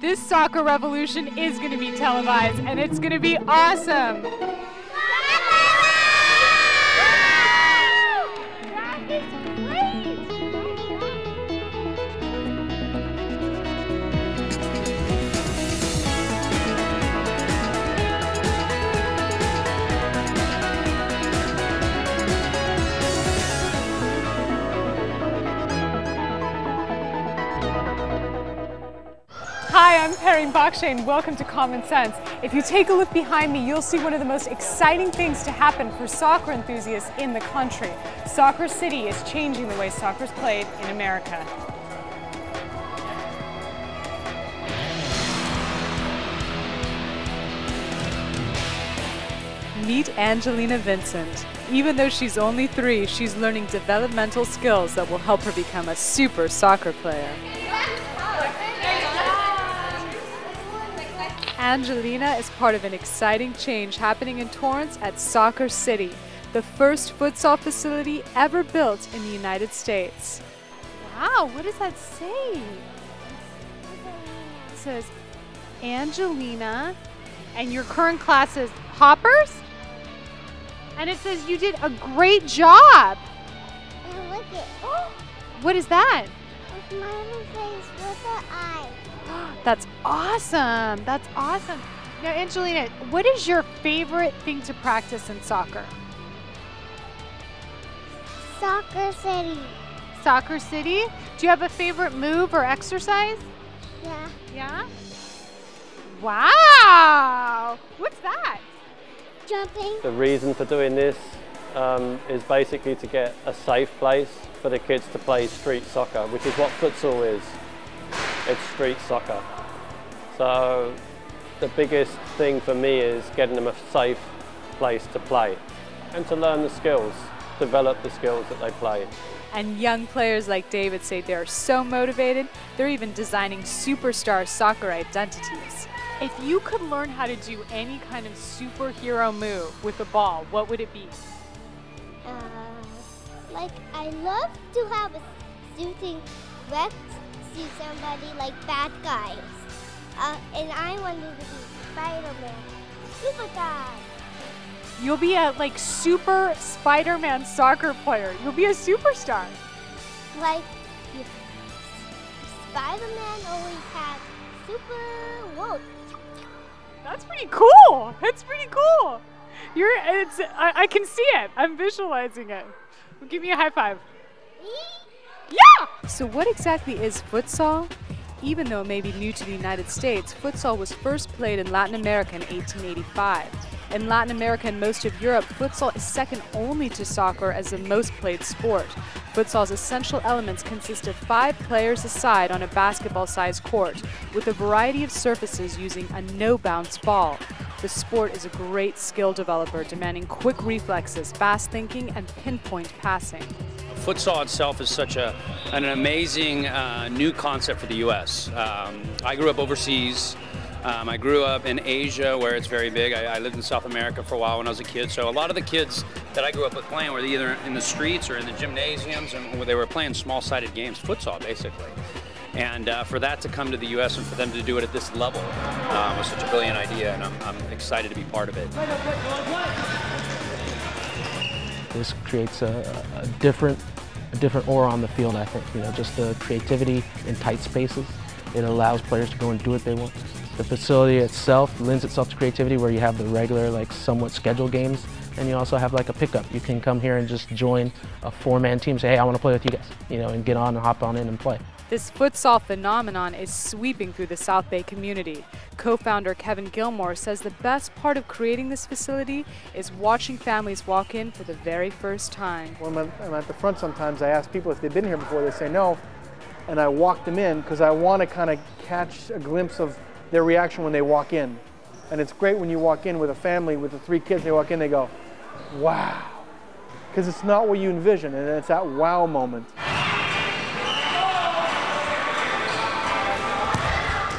This soccer revolution is going to be televised, and it's going to be awesome. That is great! Hi, I'm Perrine Bakhshay and welcome to Common Sense. If you take a look behind me, you'll see one of the most exciting things to happen for soccer enthusiasts in the country. Soccer City is changing the way soccer is played in America. Meet Angelina Vincent. Even though she's only 3, she's learning developmental skills that will help her become a super soccer player. Angelina is part of an exciting change happening in Torrance at Soccer City, the first futsal facility ever built in the United States. Wow, what does that say? It says Angelina, and your current class is Hoppers? And it says you did a great job. And look it. What is that? A smiley face with an eye. That's awesome. That's awesome. Now, Angelina, what is your favorite thing to practice in soccer? Soccer City. Soccer City? Do you have a favorite move or exercise? Yeah. Yeah? Wow! What's that? Jumping. The reason for doing this is basically to get a safe place for the kids to play street soccer, which is what futsal is. It's street soccer. So the biggest thing for me is getting them a safe place to play and to learn the skills, develop the skills that they play. And young players like David say they're so motivated, they're even designing superstar soccer identities. If you could learn how to do any kind of superhero move with a ball, what would it be? Like I love to have a shooting vest. See somebody like bad guys. And I wanted to be Spider-Man. Super guy. You'll be a super Spider-Man soccer player. You'll be a superstar. Like Spider-Man always has super wolf. That's pretty cool. That's pretty cool. I can see it. I'm visualizing it. Give me a high five. Yeah! So what exactly is futsal? Even though it may be new to the United States, futsal was first played in Latin America in 1885. In Latin America and most of Europe, futsal is second only to soccer as the most played sport. Futsal's essential elements consist of 5 players a side on a basketball-sized court, with a variety of surfaces using a no-bounce ball. The sport is a great skill developer, demanding quick reflexes, fast thinking, and pinpoint passing. Futsal itself is such an amazing new concept for the U.S. I grew up overseas. I grew up in Asia where it's very big. I lived in South America for a while when I was a kid. So a lot of the kids that I grew up with playing were either in the streets or in the gymnasiums, and where they were playing small-sided games, futsal basically. And for that to come to the U.S. and for them to do it at this level was such a brilliant idea, and I'm excited to be part of it. This creates a different aura on the field, I think. You know, just the creativity in tight spaces. It allows players to go and do what they want. The facility itself lends itself to creativity, where you have the regular, somewhat scheduled games, and you also have a pickup. You can come here and just join a 4-man team, say, hey, I want to play with you guys, and get on and hop on in and play. This futsal phenomenon is sweeping through the South Bay community. Co-founder Kevin Gilmore says the best part of creating this facility is watching families walk in for the very first time. When I'm at the front sometimes, I ask people if they've been here before. They say no, and I walk them in because I want to kind of catch a glimpse of their reaction when they walk in. And it's great when you walk in with a family, with the 3 kids, they walk in, they go, wow. Because it's not what you envision, and it's that wow moment.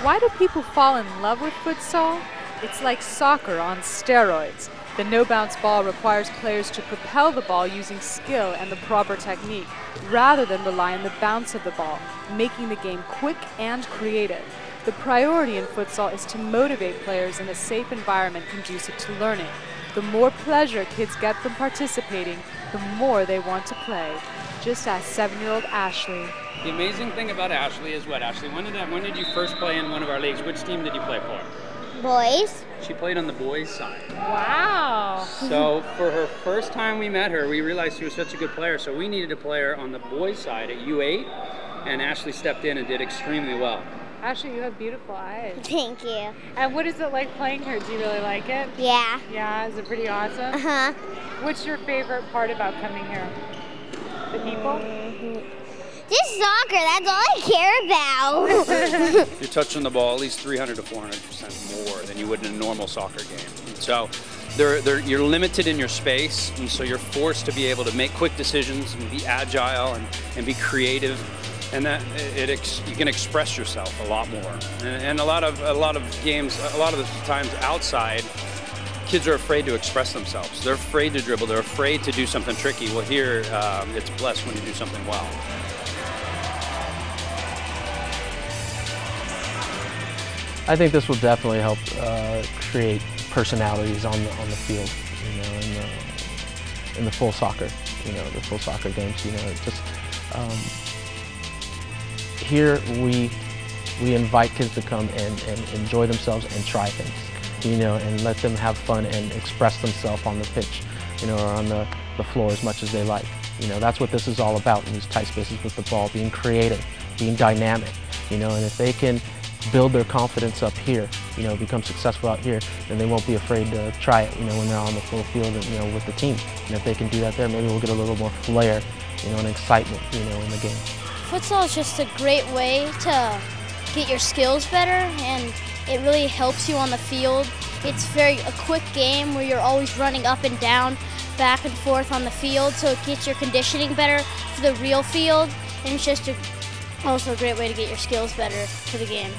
Why do people fall in love with futsal? It's like soccer on steroids. The no-bounce ball requires players to propel the ball using skill and the proper technique, rather than rely on the bounce of the ball, making the game quick and creative. The priority in futsal is to motivate players in a safe environment conducive to learning. The more pleasure kids get from participating, the more they want to play. Just ask 7-year-old Ashley. The amazing thing about Ashley is what, Ashley? When did you first play in one of our leagues? Which team did you play for? Boys. She played on the boys' side. Wow. So for her first time we met her, we realized she was such a good player, so we needed a player on the boys' side at U8, and Ashley stepped in and did extremely well. Ashley, you have beautiful eyes. Thank you. And what is it like playing here? Do you really like it? Yeah. Yeah, is it pretty awesome? Uh-huh. What's your favorite part about coming here? The people? Just soccer, that's all I care about. You're touching the ball at least 300 to 400% more than you would in a normal soccer game. And so you're limited in your space, and so you're forced to be able to make quick decisions and be agile and be creative. And that you can express yourself a lot more. And a lot of games, a lot of the times outside, kids are afraid to express themselves. They're afraid to dribble. They're afraid to do something tricky. Well, here it's blessed when you do something well. I think this will definitely help create personalities on the field, you know, in the full soccer, you know, the full soccer games. You know, just here we invite kids to come and enjoy themselves and try things, you know, and let them have fun and express themselves on the pitch, you know, or on the floor as much as they like. You know, that's what this is all about in these tight spaces with the ball, being creative, being dynamic, you know, and if they can build their confidence up here, you know, become successful out here, then they won't be afraid to try it, you know, when they're on the full field and, you know, with the team. And if they can do that there, maybe we'll get a little more flair, you know, and excitement, you know, in the game. Futsal is just a great way to get your skills better, and it really helps you on the field. It's a quick game where you're always running up and down, back and forth on the field, so it gets your conditioning better for the real field, and it's just also a great way to get your skills better for the game.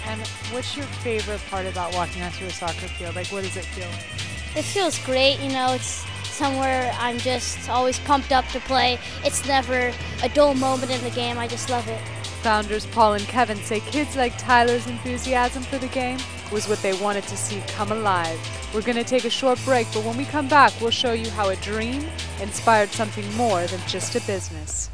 And what's your favorite part about walking onto a soccer field? Like, what does it feel? It feels great, you know, it's somewhere I'm just always pumped up to play. It's never a dull moment in the game, I just love it. Founders Paul and Kevin say kids like Tyler's enthusiasm for the game was what they wanted to see come alive. We're going to take a short break, but when we come back, we'll show you how a dream inspired something more than just a business.